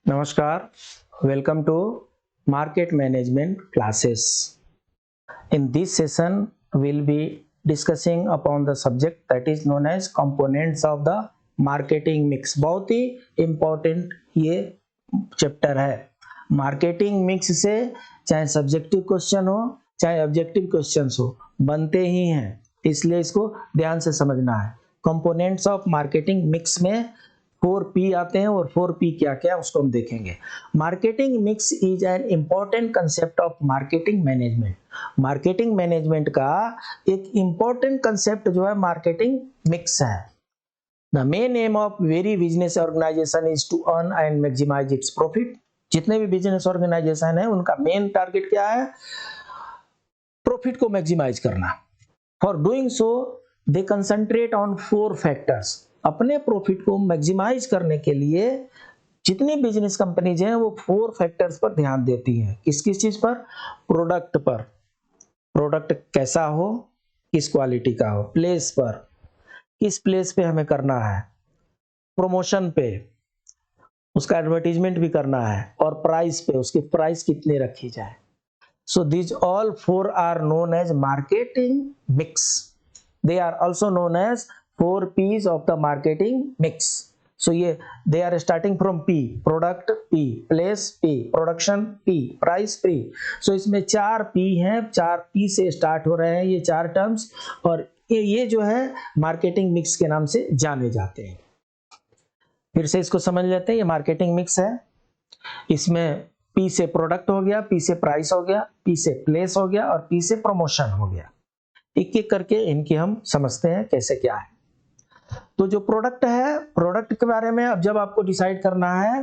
Namaskar, welcome to Market Management classes. In this session, we'll be discussing upon the subject that is known as components of the marketing mix. बहुत ही important ये chapter है. Marketing mix से चाहे subjective question हो चाहे objective questions हो, बनते ही हैं, इसलिए इसको ध्यान से समझना है. कंपोनेंट्स ऑफ मार्केटिंग मिक्स में 4P आते हैं और 4P क्या क्या उसको हम देखेंगे. Marketing mix is an important concept of marketing management. Marketing management का एक इम्पॉर्टेंट कंसेप्ट जो है मार्केटिंग मिक्स है. The main aim of every business organisation is to earn and maximise its profit. जितने भी बिजनेस ऑर्गेनाइजेशन है उनका main target क्या है? प्रॉफिट को मैक्सिमाइज करना. For doing so they concentrate on 4 factors. अपने प्रॉफिट को मैक्सिमाइज करने के लिए जितनी बिजनेस कंपनीज हैं वो 4 फैक्टर्स पर ध्यान देती हैं. किस किस चीज पर? प्रोडक्ट पर, प्रोडक्ट कैसा हो, किस क्वालिटी का हो. प्लेस पर, किस प्लेस पे हमें करना है. प्रमोशन पे, उसका एडवर्टीजमेंट भी करना है. और प्राइस पे, उसकी प्राइस कितनी रखी जाए. सो these all 4 are known as marketing mix. They are also known as 4 P's of the marketing mix. So ये they are starting from P, product P, place P, production P, price P. So इसमें 4 P हैं, 4 P से start हो रहे हैं ये 4 terms, और ये जो है मार्केटिंग मिक्स के नाम से जाने जाते हैं. फिर से इसको समझ लेते हैं. ये मार्केटिंग मिक्स है. इसमें P से प्रोडक्ट हो गया, P से प्राइस हो गया, P से प्लेस हो गया और P से प्रमोशन हो गया. एक एक करके इनकी हम समझते हैं कैसे क्या है. तो जो प्रोडक्ट है, प्रोडक्ट के बारे में अब जब आपको डिसाइड करना है,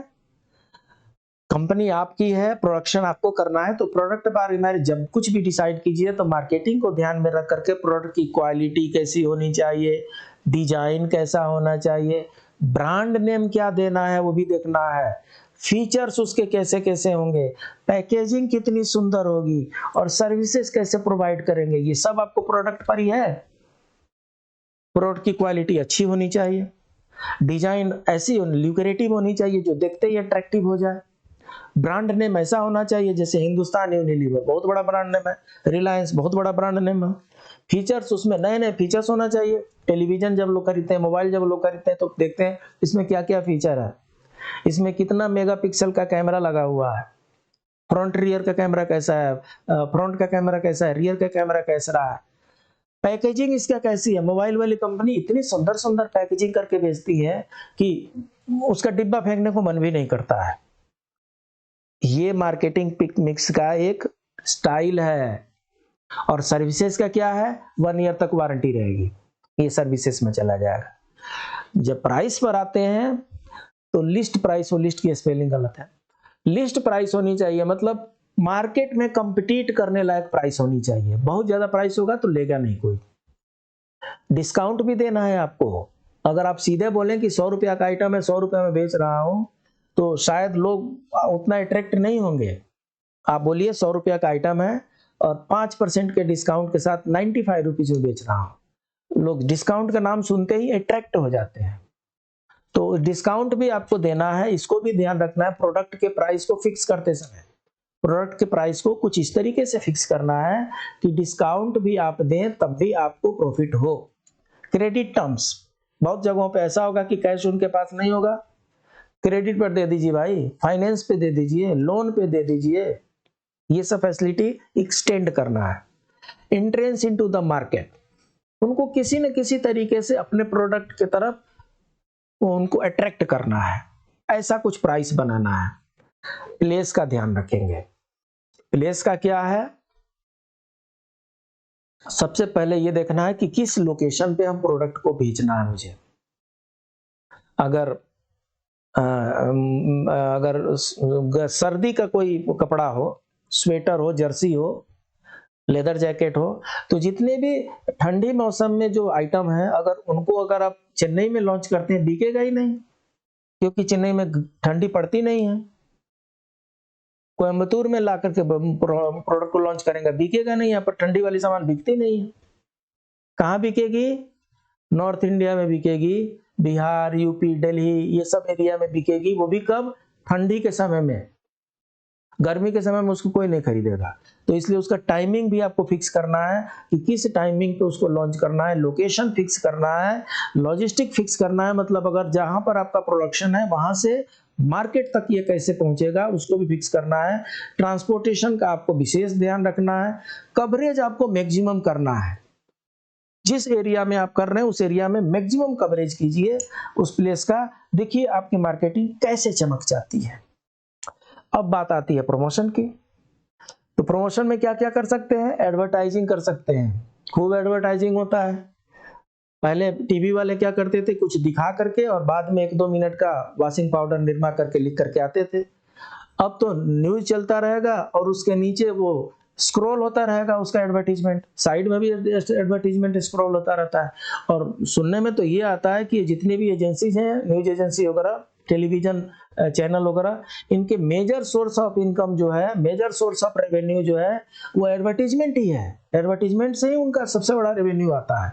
कंपनी आपकी है, प्रोडक्शन आपको करना है, तो प्रोडक्ट बारे में जब कुछ भी डिसाइड कीजिए तो मार्केटिंग को ध्यान में रख करके प्रोडक्ट की क्वालिटी कैसी होनी चाहिए, डिजाइन कैसा होना चाहिए, ब्रांड नेम क्या देना है वो भी देखना है, फीचर्स उसके कैसे कैसे होंगे, पैकेजिंग कितनी सुंदर होगी और सर्विसेज कैसे प्रोवाइड करेंगे. ये सब आपको प्रोडक्ट पर ही है. प्रोडक्ट की क्वालिटी अच्छी होनी चाहिए, डिजाइन ऐसी ल्यूक्रेटिव होनी चाहिए जो देखते ही अट्रैक्टिव हो जाए, ब्रांड नेम ऐसा होना चाहिए जैसे हिंदुस्तान यूनिलीवर बहुत बड़ा ब्रांड नेम है, रिलायंस बहुत बड़ा ब्रांड नेम है. फीचर्स उसमें नए नए फीचर्स होना चाहिए. टेलीविजन जब लोग खरीदते हैं, मोबाइल जब लोग खरीदते हैं तो देखते हैं इसमें क्या क्या फीचर है, इसमें कितना मेगापिक्सल का कैमरा लगा हुआ है, फ्रंट रियर का कैमरा कैसा है, फ्रंट का कैमरा कैसा है, रियर का कैमरा कैसा है, पैकेजिंग इसका कैसी है. मोबाइल वाली कंपनी इतनी सुंदर सुंदर पैकेजिंग करके बेचती है कि उसका डिब्बा फेंकने को मन भी नहीं करता है. ये मार्केटिंग मिक्स का एक स्टाइल है. और सर्विसेज का क्या है? 1 ईयर तक वारंटी रहेगी, ये सर्विसेज में चला जाएगा. जब प्राइस पर आते हैं तो लिस्ट प्राइस, वो लिस्ट की स्पेलिंग गलत है, लिस्ट प्राइस होनी चाहिए. मतलब मार्केट में कंपीट करने लायक प्राइस होनी चाहिए. बहुत ज्यादा प्राइस होगा तो लेगा नहीं कोई. डिस्काउंट भी देना है आपको. अगर आप सीधे बोलें कि 100 रुपया का आइटम है, 100 रुपया में बेच रहा हूं, तो शायद लोग उतना अट्रैक्ट नहीं होंगे. आप बोलिए 100 रुपया का आइटम है और 5% के डिस्काउंट के साथ 95 रुपीज में बेच रहा हूं. लोग डिस्काउंट का नाम सुनते ही अट्रैक्ट हो जाते हैं. तो डिस्काउंट भी आपको देना है, इसको भी ध्यान रखना है. प्रोडक्ट के प्राइस को फिक्स करते समय प्रोडक्ट के प्राइस को कुछ इस तरीके से फिक्स करना है कि डिस्काउंट भी आप दें तब भी आपको प्रॉफिट हो. क्रेडिट टर्म्स, बहुत जगहों पे ऐसा होगा कि कैश उनके पास नहीं होगा, क्रेडिट पर दे दीजिए भाई, फाइनेंस पे दे दीजिए, लोन पे दे दीजिए. ये सब फैसिलिटी एक्सटेंड करना है. एंट्रेंस इनटू द मार्केट, उनको किसी न किसी तरीके से अपने प्रोडक्ट की तरफ उनको अट्रैक्ट करना है, ऐसा कुछ प्राइस बनाना है. प्लेस का ध्यान रखेंगे. प्लेस का क्या है? सबसे पहले ये देखना है कि किस लोकेशन पे हम प्रोडक्ट को बेचना है. मुझे अगर सर्दी का कोई कपड़ा हो, स्वेटर हो, जर्सी हो, लेदर जैकेट हो, तो जितने भी ठंडी मौसम में जो आइटम है, अगर आप चेन्नई में लॉन्च करते हैं, बिकेगा ही नहीं, क्योंकि चेन्नई में ठंडी पड़ती नहीं है. कोयम्बतूर में ला करके प्रोडक्ट को लॉन्च करेंगे, बिकेगा नहीं. यहाँ पर ठंडी वाली सामान बिकती नहीं है. कहाँ बिकेगी? नॉर्थ इंडिया में बिकेगी, बिहार, यूपी, दिल्ली, ये सब एरिया में बिकेगी। वो भी कब? ठंडी के समय में। गर्मी के समय में उसको कोई नहीं खरीदेगा। तो इसलिए उसका टाइमिंग भी आपको फिक्स करना है कि किस टाइमिंग पे उसको लॉन्च करना है, लोकेशन फिक्स करना है, लॉजिस्टिक फिक्स करना है, मतलब अगर जहां पर आपका प्रोडक्शन है वहां से मार्केट तक ये कैसे पहुंचेगा उसको भी फिक्स करना है। ट्रांसपोर्टेशन का आपको विशेष ध्यान रखना है। कवरेज आपको मैक्सिमम करना है। जिस एरिया में आप कर रहे हैं उस एरिया में मैक्सिमम कवरेज कीजिए उस प्लेस का। देखिए आपकी मार्केटिंग कैसे चमक जाती है। अब बात आती है प्रमोशन की। तो प्रमोशन में क्या क्या कर सकते हैं? एडवर्टाइजिंग कर सकते हैं, खूब एडवर्टाइजिंग होता है। पहले टीवी वाले क्या करते थे, कुछ दिखा करके और बाद में 1-2 मिनट का वॉशिंग पाउडर निरमा करके लिख करके आते थे। अब तो न्यूज चलता रहेगा और उसके नीचे वो स्क्रॉल होता रहेगा उसका एडवर्टीजमेंट, साइड में भी एडवर्टीजमेंट स्क्रॉल होता रहता है। और सुनने में तो ये आता है कि जितनी भी एजेंसीज हैं, न्यूज एजेंसी वगैरह, टेलीविजन चैनल वगैरह, इनके मेजर सोर्स ऑफ इनकम जो है, मेजर सोर्स ऑफ रेवेन्यू जो है वो एडवर्टीजमेंट ही है। एडवर्टीजमेंट से ही उनका सबसे बड़ा रेवेन्यू आता है।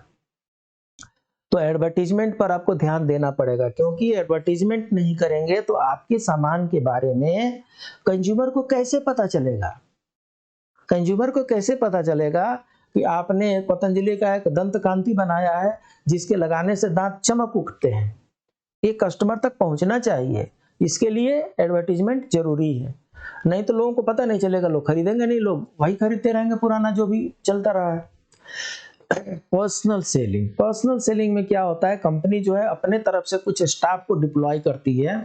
तो एडवर्टीजमेंट पर आपको ध्यान देना पड़ेगा, क्योंकि एडवर्टीजमेंट नहीं करेंगे तो आपके सामान के बारे में कंज्यूमर को कैसे पता चलेगा? कंज्यूमर को कैसे पता चलेगा कि आपने पतंजलि का एक दंत कांति बनाया है जिसके लगाने से दांत चमक उठते हैं? ये कस्टमर तक पहुंचना चाहिए। इसके लिए एडवर्टीजमेंट जरूरी है, नहीं तो लोगों को पता नहीं चलेगा, लोग खरीदेंगे नहीं, लोग वही खरीदते रहेंगे पुराना जो भी चलता रहा है। Personal selling. पर्सनल सेलिंग में क्या होता है, कंपनी जो है अपने तरफ से कुछ स्टाफ को डिप्लॉय करती है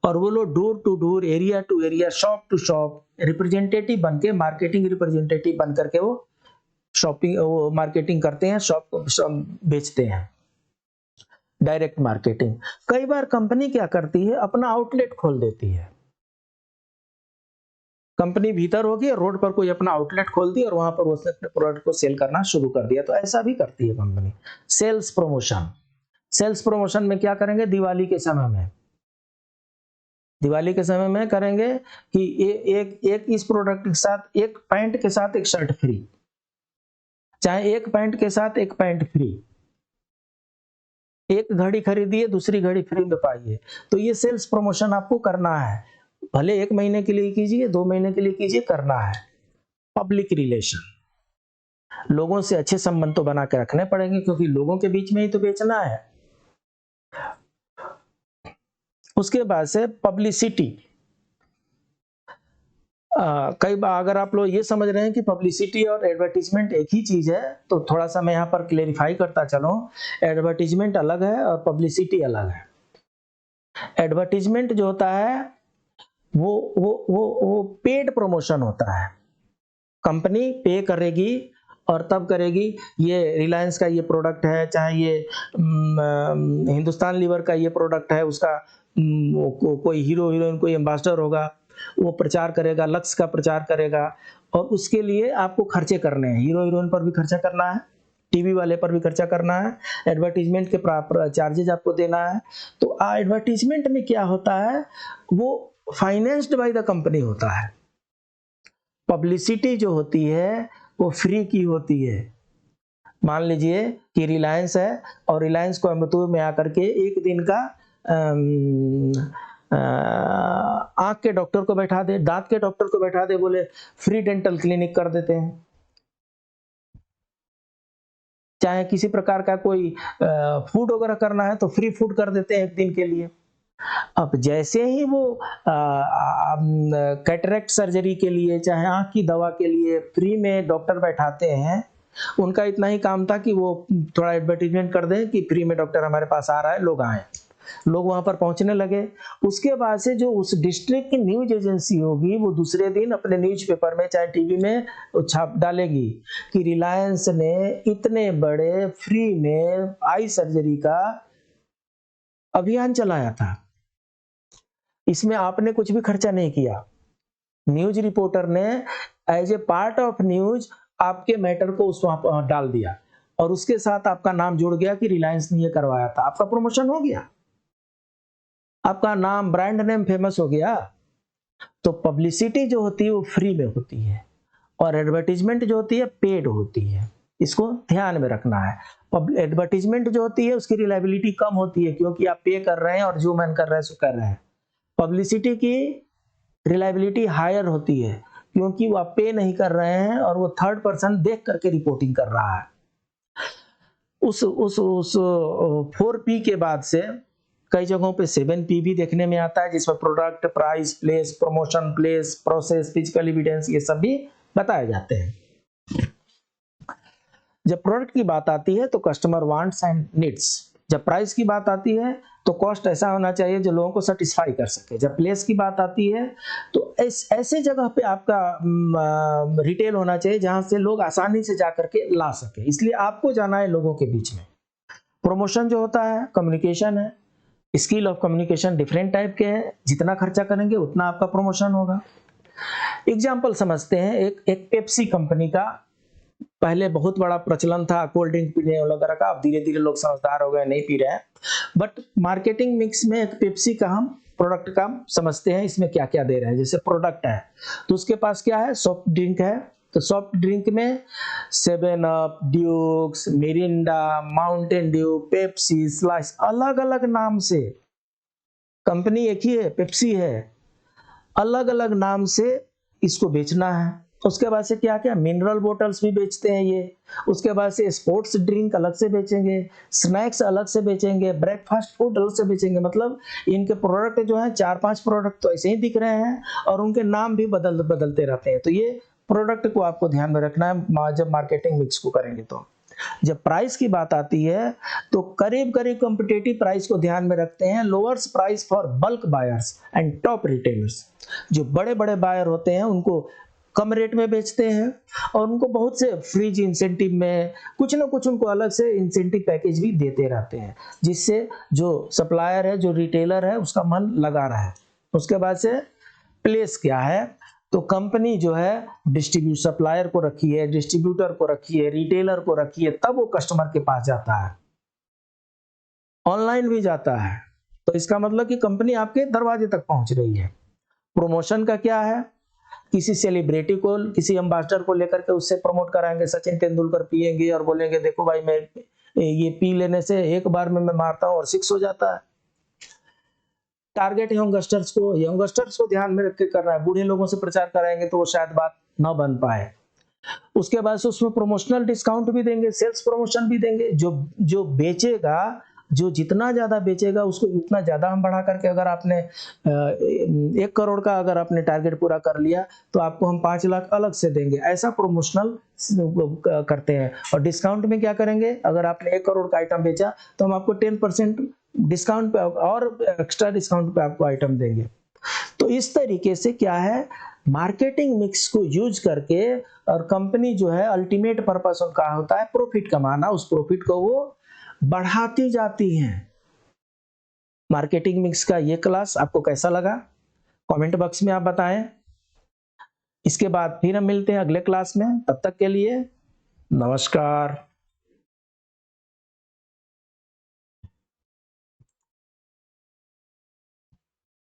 और वो लोग door to door, area to area, shop to shop representative बन के, मार्केटिंग रिप्रेजेंटेटिव बन करके वो शॉपिंग, वो मार्केटिंग करते हैं, शॉप को बेचते हैं, डायरेक्ट मार्केटिंग। कई बार कंपनी क्या करती है, अपना आउटलेट खोल देती है। कंपनी भीतर होगी, रोड पर कोई अपना आउटलेट खोल दी और वहां पर उसने अपने प्रोडक्ट को सेल करना शुरू कर दिया। तो ऐसा भी करती है company. Sales promotion. Sales promotion में क्या करेंगे, दिवाली के समय में, दिवाली के समय में करेंगे कि एक इस प्रोडक्ट के साथ, एक पैंट के साथ एक शर्ट फ्री, चाहे एक पैंट के साथ एक पैंट फ्री, एक घड़ी खरीदिए दूसरी घड़ी फ्री में पाइए। तो ये सेल्स प्रमोशन आपको करना है, भले 1 महीने के लिए कीजिए, 2 महीने के लिए कीजिए, करना है। पब्लिक रिलेशन, लोगों से अच्छे संबंध तो बना के रखने पड़ेंगे, क्योंकि लोगों के बीच में ही तो बेचना है। उसके बाद से पब्लिसिटी। कई बार अगर आप लोग ये समझ रहे हैं कि पब्लिसिटी और एडवर्टीजमेंट एक ही चीज है, तो थोड़ा सा मैं यहाँ पर क्लेरिफाई करता चलूं। एडवर्टीजमेंट अलग है और पब्लिसिटी अलग है। एडवर्टीजमेंट जो होता है वो पेड प्रमोशन होता है। कंपनी पे करेगी और तब करेगी, ये रिलायंस का ये प्रोडक्ट है, चाहे ये हिंदुस्तान लीवर का ये प्रोडक्ट है, उसका कोई हीरो हीरोइन कोई एम्बेसडर होगा, वो प्रचार करेगा, लक्स का प्रचार करेगा, और उसके लिए आपको खर्चे करने हैं। हीरो हीरोइन पर भी खर्चा करना है, टीवी वाले पर भी खर्चा करना है, एडवर्टीजमेंट के चार्जेज आपको देना है। तो एडवर्टीजमेंट में क्या होता है, वो फाइनेंस्ड बाय द कंपनी होता है। पब्लिसिटी जो होती है वो फ्री की होती है। मान लीजिए कि रिलायंस है और रिलायंस कोयम्बतूर में आकर के एक दिन का आंख के डॉक्टर को बैठा दे, दांत के डॉक्टर को बैठा दे, बोले फ्री डेंटल क्लिनिक कर देते हैं। चाहे किसी प्रकार का कोई फूड वगैरह करना है तो फ्री फूड कर देते हैं एक दिन के लिए। अब जैसे ही वो कैटरेक्ट सर्जरी के लिए, चाहे आंख की दवा के लिए फ्री में डॉक्टर बैठाते हैं, उनका इतना ही काम था कि वो थोड़ा एडवर्टीजमेंट कर दें कि फ्री में डॉक्टर हमारे पास आ रहा है, लोग आए। लोग वहां पर पहुंचने लगे। उसके बाद से जो उस डिस्ट्रिक्ट की न्यूज एजेंसी होगी वो दूसरे दिन अपने न्यूज़पेपर में चाहे टीवी में छाप डालेगी कि रिलायंस ने इतने बड़े फ्री में आई सर्जरी का अभियान चलाया था। इसमें आपने कुछ भी खर्चा नहीं किया, न्यूज रिपोर्टर ने as a part of news आपके मैटर को उस वहां पर डाल दिया और उसके साथ आपका नाम जुड़ गया कि रिलायंस ने ये करवाया था। आपका प्रमोशन हो गया, आपका नाम, ब्रांड नेम फेमस हो गया। तो पब्लिसिटी जो होती है वो फ्री में होती है और एडवर्टीजमेंट जो होती है पेड होती है। इसको ध्यान में रखना है। एडवर्टीजमेंट जो होती है उसकी रिलायबिलिटी कम होती है क्योंकि आप पे कर रहे हैं और जो मन कर रहा है सो कर रहे हैं। पब्लिसिटी की रिलायबिलिटी हायर होती है क्योंकि वो आप पे नहीं कर रहे हैं और वो थर्ड पर्सन देख करके रिपोर्टिंग कर रहा है। उस 4P के बाद से कई जगहों पे 7P भी देखने में आता है जिसमें product, price, place, promotion, place, process, physical evidence, ये सब भी बताए जाते हैं। जब प्रोडक्ट की बात आती है तो कस्टमर वांट्स एंड नीड्स। जब प्राइस की बात आती है तो कॉस्ट ऐसा होना चाहिए जो लोगों को सेटिस्फाई कर सके। जब प्लेस की बात आती है तो ऐसे जगह पे आपका रिटेल होना चाहिए जहां से लोग आसानी से जा करके ला सके, इसलिए आपको जाना है लोगों के बीच में। प्रमोशन जो होता है कम्युनिकेशन है। Skill of communication different type के हैं, जितना खर्चा करेंगे उतना आपका प्रमोशन होगा। एग्जाम्पल समझते हैं, एक पेप्सी कंपनी का पहले बहुत बड़ा प्रचलन था कोल्ड ड्रिंक पीने वगैरह का, अब धीरे धीरे लोग समझदार हो गए, नहीं पी रहे हैं। बट मार्केटिंग मिक्स में एक पेप्सी का हम प्रोडक्ट का समझते हैं, इसमें क्या क्या दे रहे हैं। जैसे प्रोडक्ट है तो उसके पास क्या है, सॉफ्ट ड्रिंक है, तो सॉफ्ट ड्रिंक में 7 up, Dukes, Mirinda, Mountain Dew, Pepsi, Slice, अलग अलग नाम से, कंपनी एक ही है, पेप्सी है, अलग अलग नाम से इसको बेचना है। उसके बाद से क्या क्या मिनरल बोटल्स भी बेचते हैं ये। उसके बाद से स्पोर्ट्स ड्रिंक अलग से बेचेंगे, स्नैक्स अलग से बेचेंगे, ब्रेकफास्ट फूड अलग से बेचेंगे। मतलब इनके प्रोडक्ट जो है 4-5 प्रोडक्ट तो ऐसे ही दिख रहे हैं और उनके नाम भी बदलते रहते हैं। तो ये प्रोडक्ट को आपको ध्यान में रखना है जब मार्केटिंग मिक्स को करेंगे। तो जब प्राइस की बात आती है तो करीब करीब कॉम्पिटिटिव प्राइस को ध्यान में रखते हैं। Lowers price for bulk buyers and top retailers. जो बड़े बड़े बायर होते हैं उनको कम रेट में बेचते हैं और उनको बहुत से फ्रीज इंसेंटिव में कुछ ना कुछ उनको अलग से इंसेंटिव पैकेज भी देते रहते हैं, जिससे जो सप्लायर है, जो रिटेलर है, उसका मन लगा रहा है। उसके बाद से प्लेस क्या है, तो कंपनी जो है डिस्ट्रीब्यूट सप्लायर को रखी है, डिस्ट्रीब्यूटर को रखी है, रिटेलर को रखी है, तब वो कस्टमर के पास जाता है। ऑनलाइन भी जाता है, तो इसका मतलब कि कंपनी आपके दरवाजे तक पहुंच रही है। प्रमोशन का क्या है, किसी सेलिब्रिटी को, किसी एम्बेसडर को लेकर के उससे प्रमोट कराएंगे। सचिन तेंदुलकर पिएंगे और बोलेंगे देखो भाई मैं ये पी लेने से एक बार में मैं मारता हूं और 6 हो जाता है। टारगेट यंगस्टर्स को ध्यान में रख के करना है। बूढ़े लोगों से प्रचार कराएंगे तो वो शायद बात न बन पाए। उसके बाद से उसमें प्रमोशनल डिस्काउंट भी देंगे, सेल्स प्रमोशन भी देंगे। जो बेचेगा, जो जितना ज्यादा बेचेगा उसको उतना ज्यादा हम बढ़ा करके, अगर आपने 1 करोड़ का अगर आपने टारगेट पूरा कर लिया तो आपको हम 5 लाख अलग से देंगे। ऐसा प्रमोशनल करते हैं। और डिस्काउंट में क्या करेंगे, अगर आपने 1 करोड़ का आइटम बेचा तो हम आपको 10% डिस्काउंट पे और एक्स्ट्रा डिस्काउंट पे आपको आइटम देंगे। तो इस तरीके से क्या है, मार्केटिंग मिक्स को यूज करके, और कंपनी जो है अल्टीमेट पर्पस उनका होता है प्रॉफिट कमाना, उस प्रॉफिट को वो बढ़ाती जाती हैं। मार्केटिंग मिक्स का ये क्लास आपको कैसा लगा, कमेंट बॉक्स में आप बताएं। इसके बाद फिर हम मिलते हैं अगले क्लास में, तब तक के लिए नमस्कार।